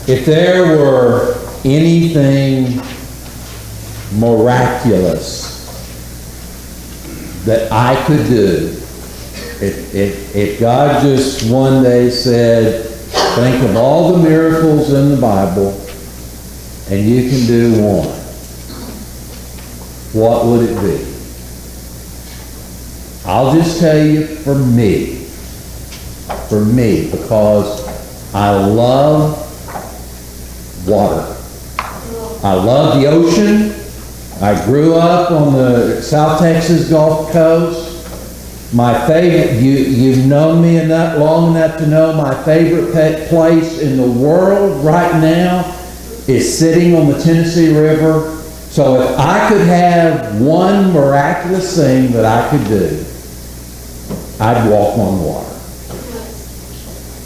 If there were anything miraculous that I could do, if God just one day said, think of all the miracles in the Bible, and you can do one, what would it be? I'll just tell you, for me, because I love water. I love the ocean. I grew up on the South Texas Gulf Coast. My favorite, you've known me long enough to know my favorite place in the world right now is sitting on the Tennessee River. So if I could have one miraculous thing that I could do, I'd walk on water.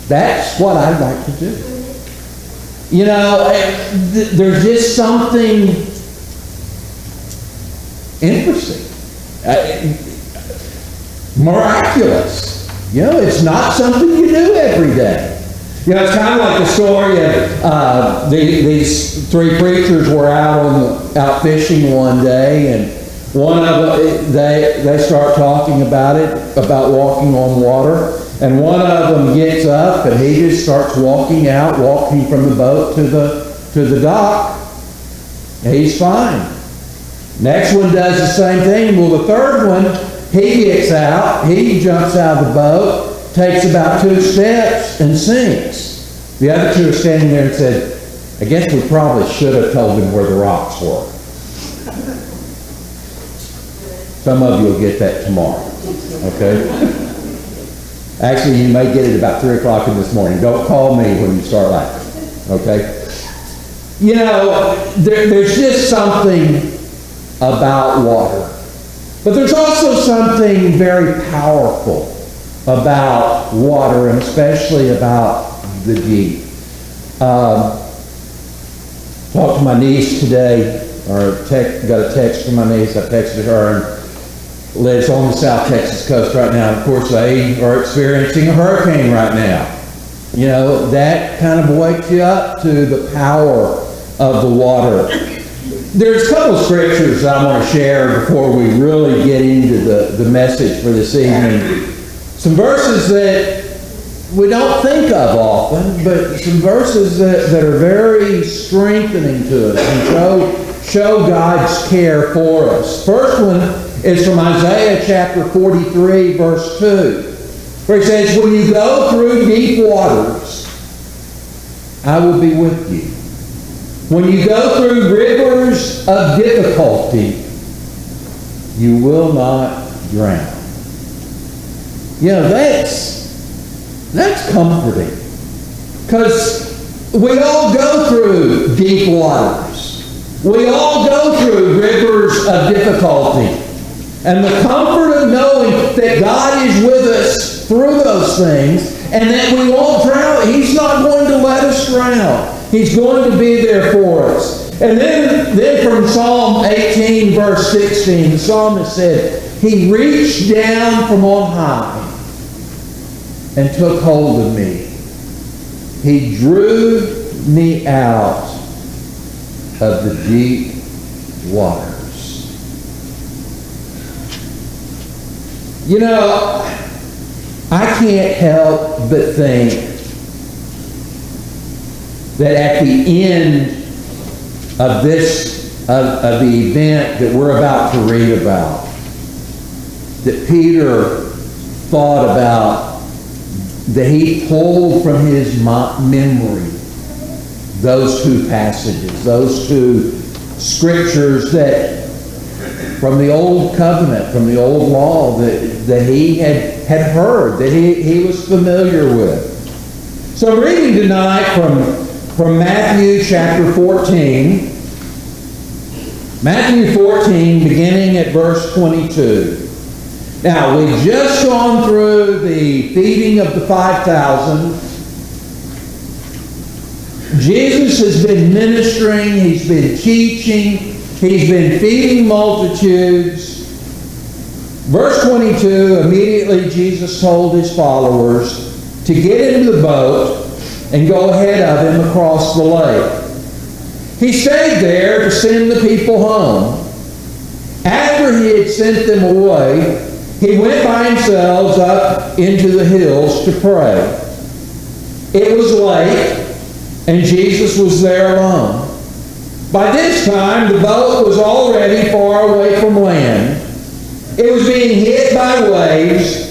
That's what I'd like to do. You know, there's just something interesting. Miraculous. You know, it's not something you do every day. You know, it's kind of like the story of these three preachers were out fishing one day, and one of them, they start talking about walking on water, and one of them gets up and he just starts walking from the boat to the dock. And he's fine. Next one does the same thing. Well, the third one, he gets out, he jumps out of the boat, takes about 2 steps and sinks. The other two are standing there and said, I guess we probably should have told him where the rocks were. Some of you will get that tomorrow, okay? Actually, you may get it about 3 o'clock in this morning. Don't call me when you start laughing, okay? You know, there's just something about water. But there's also something very powerful about water, and especially about the deep. Talked to my niece today, or got a text from my niece. I texted her, and lives on the South Texas coast right now. Of course, they are experiencing a hurricane right now. You know, that kind of wakes you up to the power of the water. There's a couple of scriptures that I want to share before we really get into the message for this evening. Some verses that we don't think of often, but some verses that are very strengthening to us and show God's care for us. First one is from Isaiah chapter 43, verse 2, where he says, when you go through deep waters, I will be with you. When you go through rivers of difficulty, you will not drown. You know, that's comforting. Because we all go through deep waters. We all go through rivers of difficulty. And the comfort of knowing that God is with us through those things and that we won't drown. He's not going to let us drown. He's going to be there for us. And then from Psalm 18, verse 16, the psalmist said, He reached down from on high and took hold of me. He drew me out of the deep waters. You know, I can't help but think that at the end of the event that we're about to read about, that Peter thought about, that he pulled from his memory those two passages, those two scriptures that from the old covenant, from the old law that he had heard, that he was familiar with. So I'm reading tonight from Matthew chapter 14. Matthew 14, beginning at verse 22. Now, we've just gone through the feeding of the 5,000. Jesus has been ministering. He's been teaching. He's been feeding multitudes. Verse 22, immediately Jesus told his followers to get into the boat and go ahead of him across the lake. He stayed there to send the people home. After he had sent them away, he went by himself up into the hills to pray. It was late, and Jesus was there alone. By this time, the boat was already far away from land. It was being hit by waves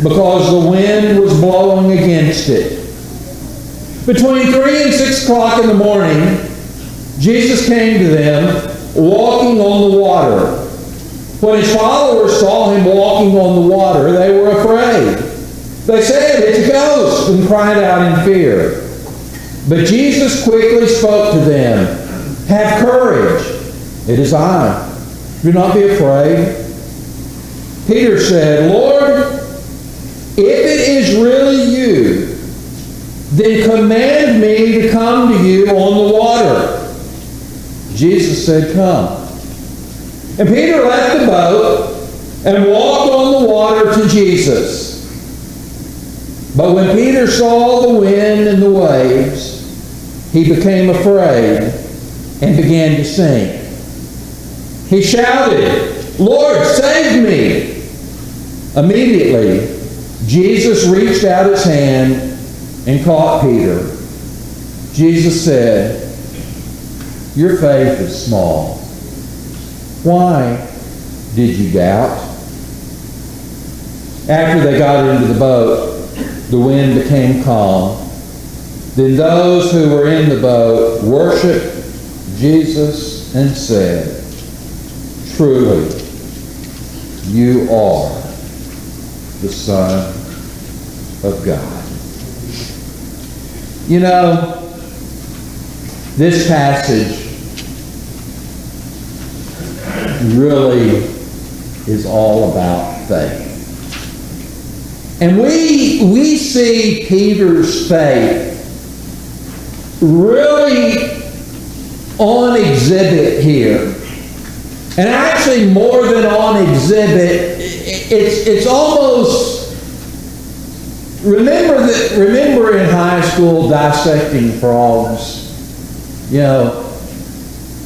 because the wind was blowing against it. Between 3 and 6 o'clock in the morning, Jesus came to them walking on the water. When his followers saw him walking on the water, they were afraid. They said, "It's a ghost," and cried out in fear. But Jesus quickly spoke to them. "Have courage. It is I. Do not be afraid." Peter said, "Lord, if it is really you, then command me to come to you on the water." Jesus said, "Come." And Peter left the boat and walked on the water to Jesus. But when Peter saw the wind and the waves, he became afraid and began to sink. He shouted, "Lord, save me!" Immediately, Jesus reached out his hand and caught Peter. Jesus said, "Your faith is small. Why did you doubt?" After they got into the boat, the wind became calm. Then those who were in the boat worshiped Jesus and said, "Truly, you are the Son of God." You know, this passage really is all about faith. And we see Peter's faith really on exhibit here. And actually more than on exhibit, it's almost, remember in high school dissecting frogs? You know,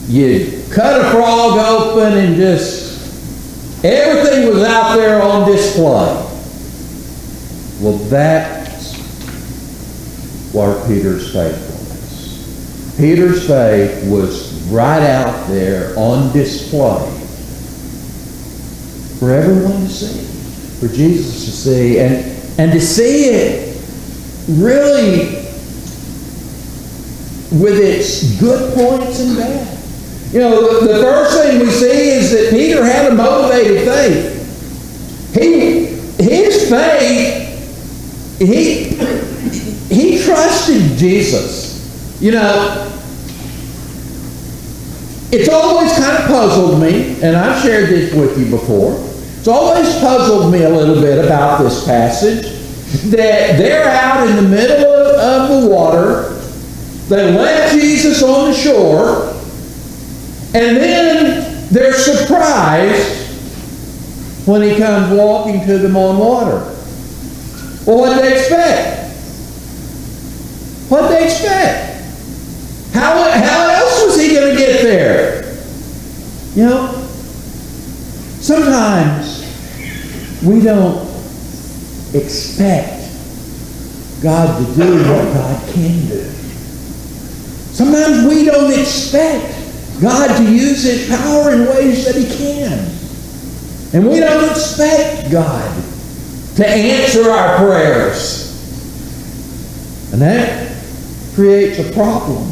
you cut a frog open and just everything was out there on display. Well, that's what Peter's faith was. Peter's faith was right out there on display for everyone to see, for Jesus to see, and to see it really with its good points and bad. You know, the first thing we see is that Peter had a motivated faith. His faith, he trusted Jesus. You know, it's always kind of puzzled me, and I've shared this with you before. It's always puzzled me a little bit about this passage, that they're out in the middle of the water. They left Jesus on the shore, and then they're surprised when he comes walking to them on water. Well, what did they expect? What did they expect? How else was he going to get there? You know, sometimes we don't expect God to do what God can do. Sometimes we don't expect God to use His power in ways that He can. And we don't expect God to answer our prayers. And that creates a problem.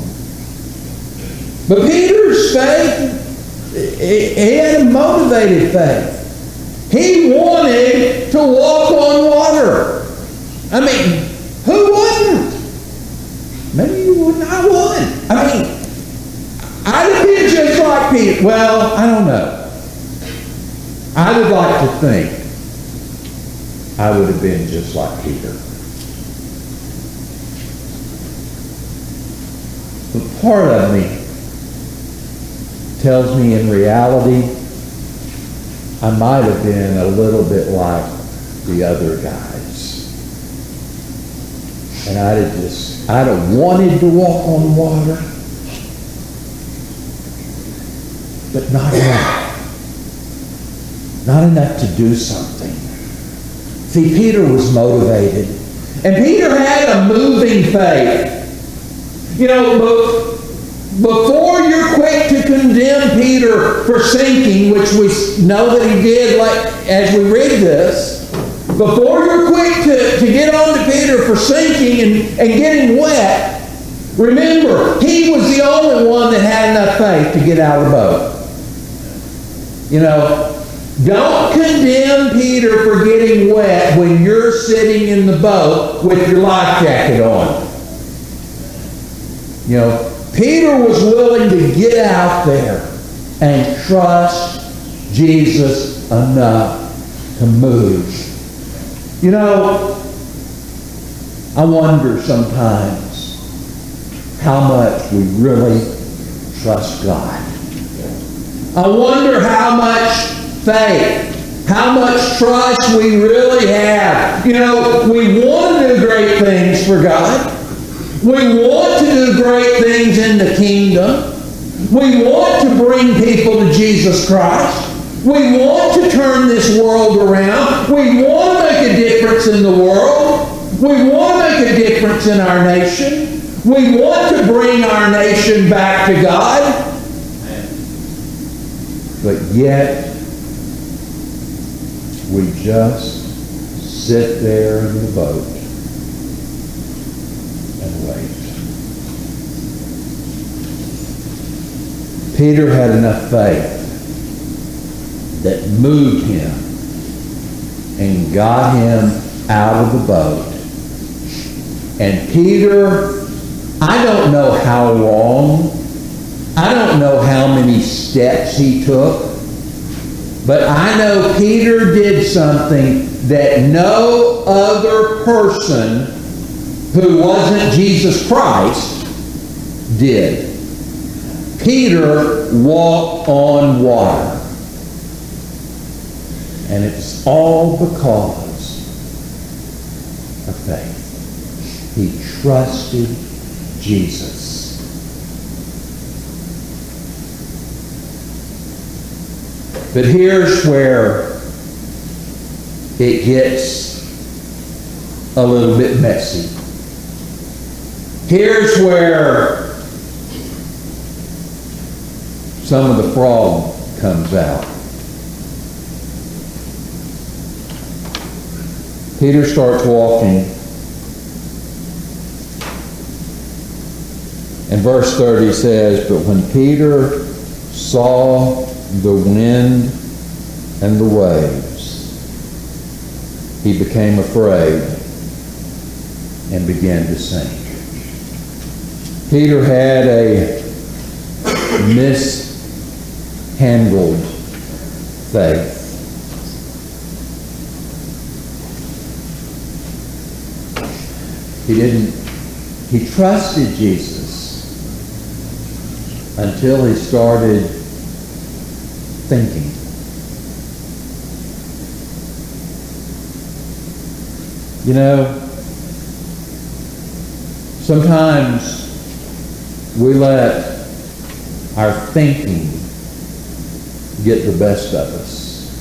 But Peter's faith, he had a motivated faith. He wanted to walk on water. I mean, who wouldn't? Maybe you wouldn't, I would. I mean, I'd have been just like Peter. Well, I don't know. I would like to think I would have been just like Peter. But part of me tells me in reality I might have been a little bit like the other guys. And I'd have wanted to walk on water, but not enough. Not enough to do something. See, Peter was motivated. And Peter had a moving faith. You know, before you're quick to condemn Peter for sinking, which we know that he did as we read this, before you're quick to get on to Peter for sinking and getting wet, remember, he was the only one that had enough faith to get out of the boat. You know, don't condemn Peter for getting wet when you're sitting in the boat with your life jacket on. You know, Peter was willing to get out there and trust Jesus enough to move. You know, I wonder sometimes how much we really trust God. I wonder how much faith, how much trust we really have. You know, we want to do great things for God. We want to do great things in the kingdom. We want to bring people to Jesus Christ. We want to turn this world around. We want to make a difference in the world. We want to make a difference in our nation. We want to bring our nation back to God. But yet, we just sit there in the boat and wait. Peter had enough faith that moved him and got him out of the boat. And Peter, I don't know how long, I don't know how many steps he took, but I know Peter did something that no other person who wasn't Jesus Christ did. Peter walked on water. And it's all because of faith. He trusted Jesus. But here's where it gets a little bit messy. Here's where some of the frog comes out. Peter starts walking. And verse 30 says, "But when Peter saw the wind and the waves, he became afraid and began to sink." Peter had a mishandled faith. He trusted Jesus until he started thinking. You know, sometimes we let our thinking get the best of us.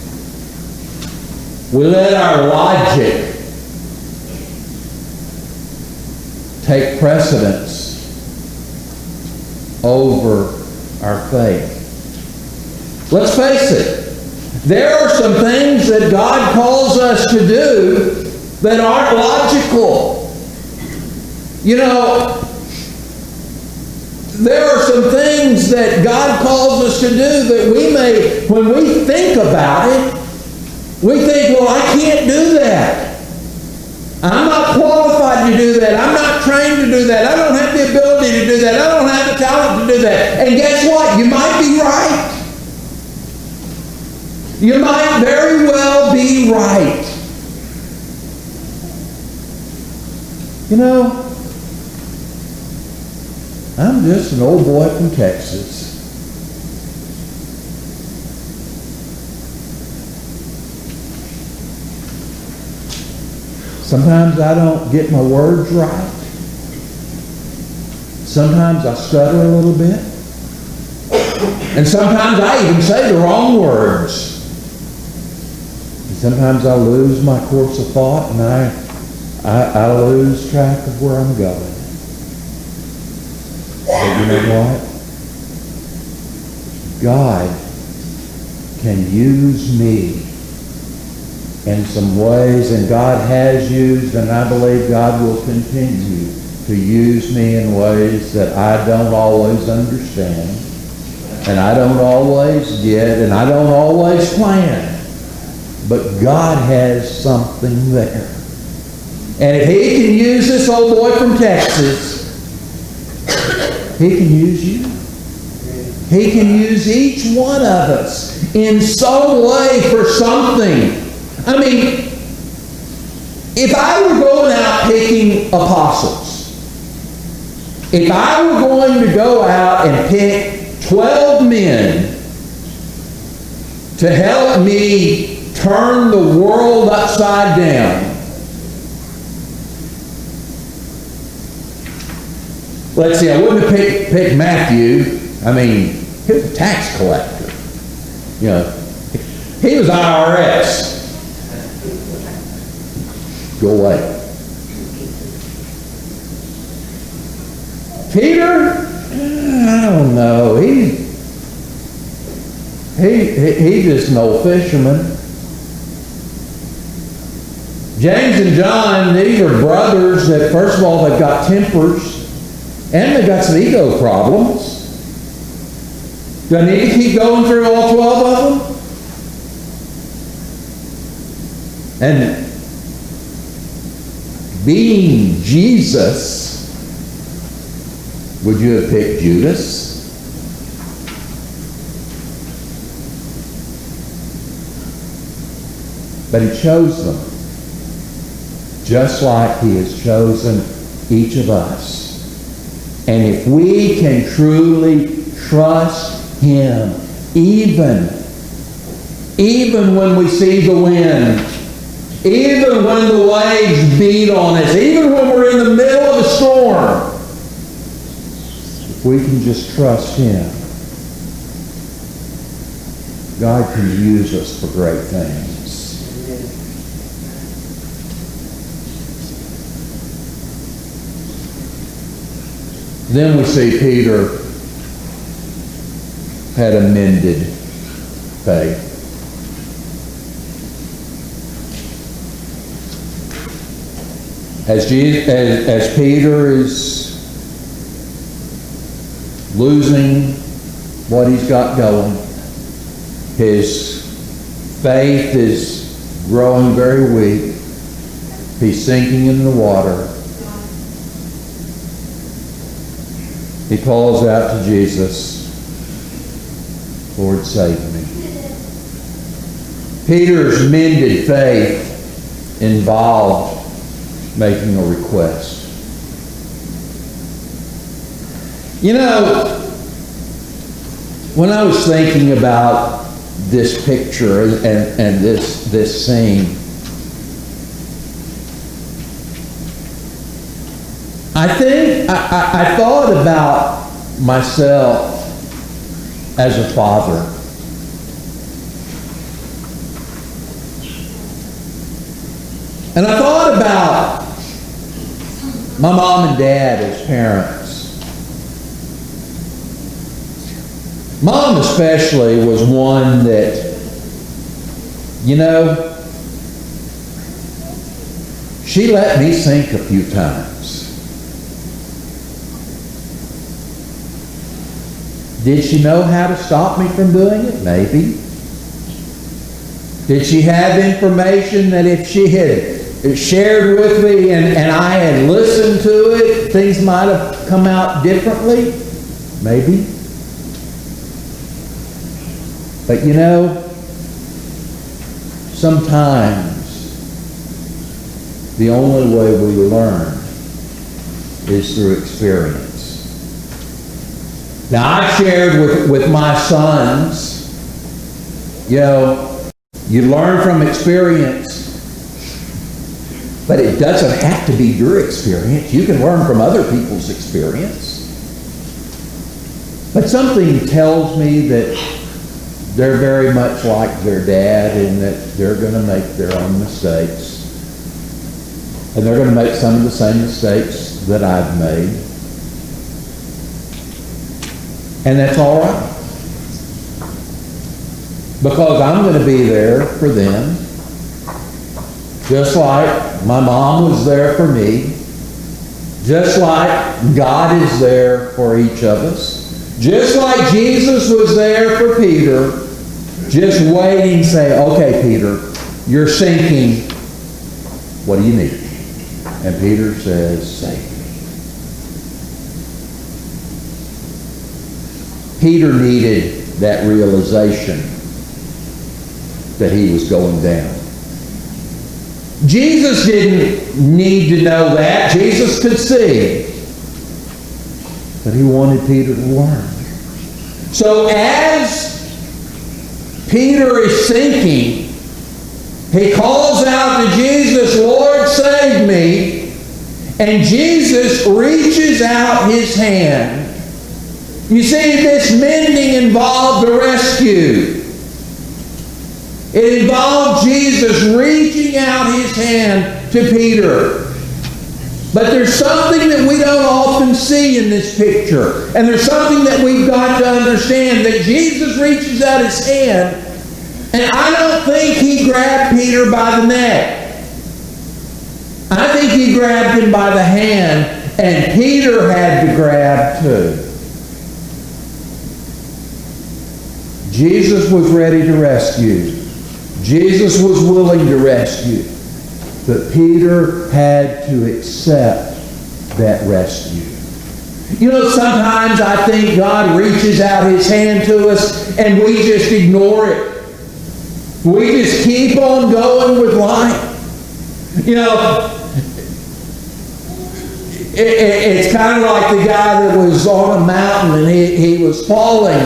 We let our logic take precedence over our faith. Let's face it, there are some things that God calls us to do that aren't logical. You know, there are some things that God calls us to do that we may, when we think about it, we think, well, I can't do that. I'm not qualified to do that. I'm not trained to do that. I don't have the ability to do that. I don't have the talent to do that. And guess what? You might be right. You might very well be right. You know, I'm just an old boy from Texas. Sometimes I don't get my words right. Sometimes I stutter a little bit. And sometimes I even say the wrong words. And sometimes I lose my course of thought and I lose track of where I'm going. But you know what? God can use me in some ways, and God has used, and I believe God will continue to use me in ways that I don't always understand, and I don't always get, and I don't always plan. But God has something there. And if He can use this old boy from Texas, He can use you. He can use each one of us in some way for something. I mean, if I were going out picking apostles, if I were going to go out and pick 12 men to help me turn the world upside down, let's see, I wouldn't have picked Matthew. I mean, he was a tax collector. You know, he was IRS. Go away. Peter, I don't know. He just an old fisherman. James and John, these are brothers that, first of all, they've got tempers and they've got some ego problems. Do I need to keep going through all 12 of them? And being Jesus, would you have picked Judas? But He chose them, just like He has chosen each of us. And if we can truly trust Him, even when we see the wind, even when the waves beat on us, even when we're in the middle of a storm, if we can just trust Him, God can use us for great things. Then we see Peter had a mended faith. As Peter is losing what he's got going, his faith is growing very weak. He's sinking in the water. He calls out to Jesus, "Lord, save me." Peter's mended faith involved making a request. You know, when I was thinking about this picture and this scene, I thought about myself as a father. And I thought about my mom and dad as parents. Mom especially was one that, you know, she let me sink a few times. Did she know how to stop me from doing it? Maybe. Did she have information that if she had shared with me and I had listened to it, things might have come out differently? Maybe. But you know, sometimes the only way we learn is through experience. Now, I've shared with my sons, you know, you learn from experience. But it doesn't have to be your experience. You can learn from other people's experience. But something tells me that they're very much like their dad in that they're going to make their own mistakes. And they're going to make some of the same mistakes that I've made. And that's all right. Because I'm going to be there for them. Just like my mom was there for me. Just like God is there for each of us. Just like Jesus was there for Peter. Just waiting and say, okay, Peter, you're sinking. What do you need? And Peter says, save me. Peter needed that realization that he was going down. Jesus didn't need to know that. Jesus could see. But he wanted Peter to learn. So as Peter is sinking, he calls out to Jesus, Lord, save me. And Jesus reaches out his hand. You see, this mending involved a rescue. It involved Jesus reaching out his hand to Peter. But there's something that we don't often see in this picture. And there's something that we've got to understand, that Jesus reaches out his hand, and I don't think he grabbed Peter by the neck. I think he grabbed him by the hand, and Peter had to grab too. Jesus was ready to rescue. Jesus was willing to rescue. But Peter had to accept that rescue. You know, sometimes I think God reaches out his hand to us and we just ignore it. We just keep on going with life. You know, it's kind of like the guy that was on a mountain and he was falling.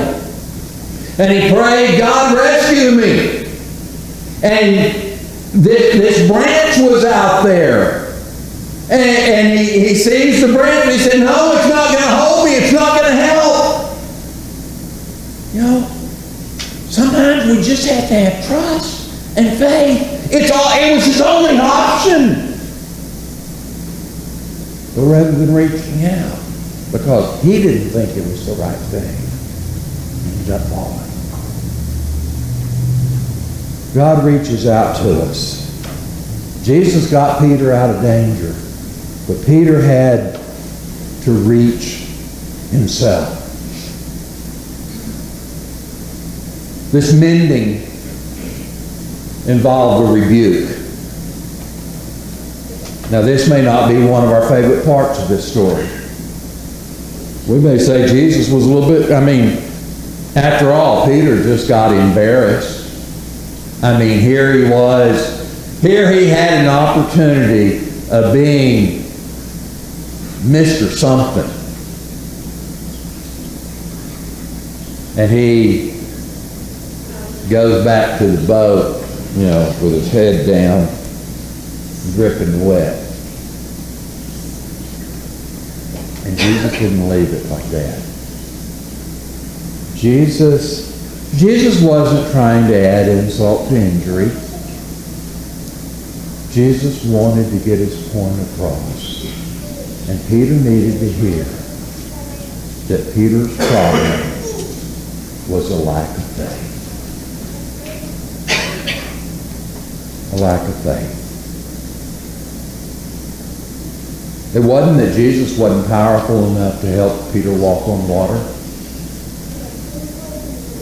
And he prayed, God, rescue me. And this branch was out there. And he sees the branch and he said, no, it's not going to hold me. It's not going to help. You know, sometimes we just have to have trust and faith. It was his only option. But rather than reaching out, because he didn't think it was the right thing, he ended up falling. God reaches out to us. Jesus got Peter out of danger, but Peter had to reach himself. This mending involved a rebuke. Now, this may not be one of our favorite parts of this story. We may say Jesus was a little bit, after all, Peter just got embarrassed. Here he was. Here he had an opportunity of being Mr. Something. And he goes back to the boat, with his head down, dripping wet. And Jesus didn't leave it like that. Jesus wasn't trying to add insult to injury. Jesus wanted to get his point across. And Peter needed to hear that Peter's problem was a lack of faith. A lack of faith. It wasn't that Jesus wasn't powerful enough to help Peter walk on water.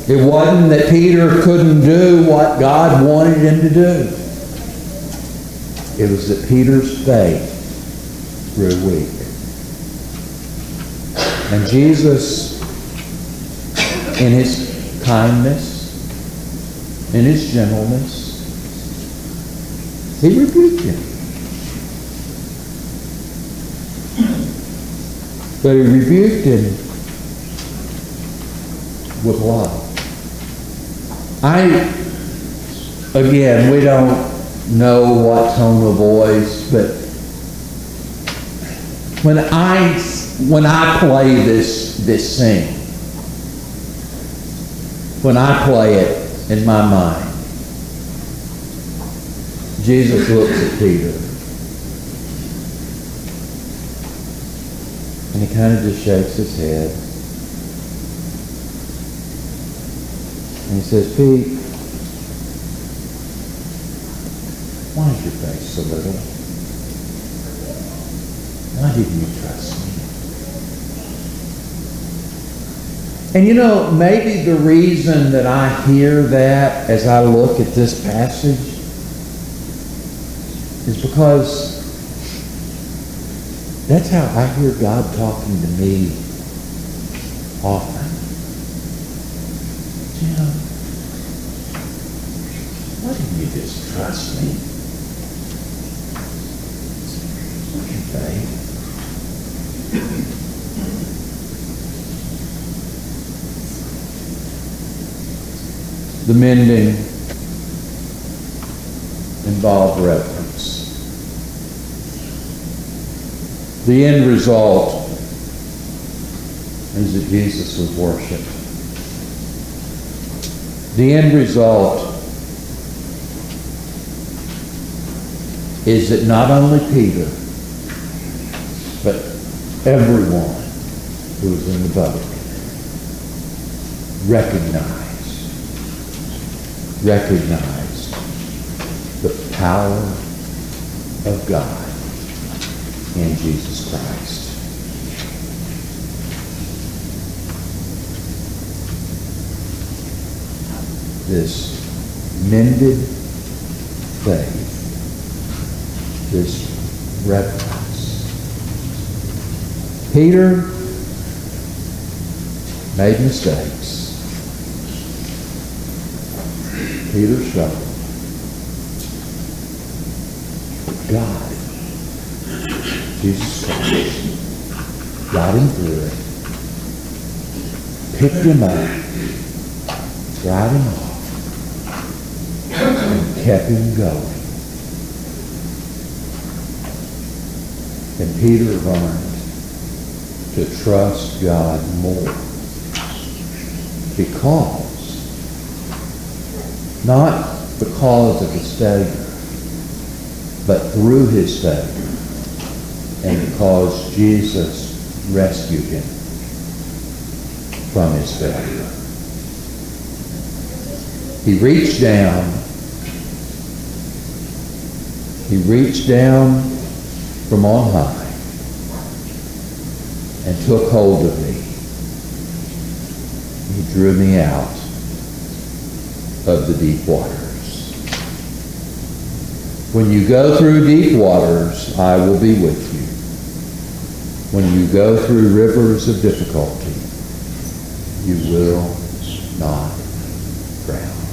It wasn't that Peter couldn't do what God wanted him to do. It was that Peter's faith grew weak. And Jesus, in his kindness, in his gentleness, he rebuked him. But he rebuked him with love. know what tone of voice, but when I play this scene, when I play it in my mind, Jesus looks at Peter and he kind of just shakes his head and he says, Pete, why is your face so little? Why didn't you trust me? And you know, maybe the reason that I hear that as I look at this passage is because that's how I hear God talking to me often. Jim, why didn't you just trust me? Look at faith. The mending involved reverence. The end result is that Jesus was worshipped. The end result is that not only Peter, but everyone who was in the boat recognized the power of God in Jesus Christ. This mended faith, this reverence. Peter made mistakes. Peter struggled. God, Jesus Christ, got him through it, picked him up, dried him off, and kept him going. And Peter learned to trust God more not because of his failure, but through his failure, and because Jesus rescued him from his failure. He reached down from on high and took hold of me. He drew me out of the deep waters. When you go through deep waters, I will be with you. When you go through rivers of difficulty, you will not drown.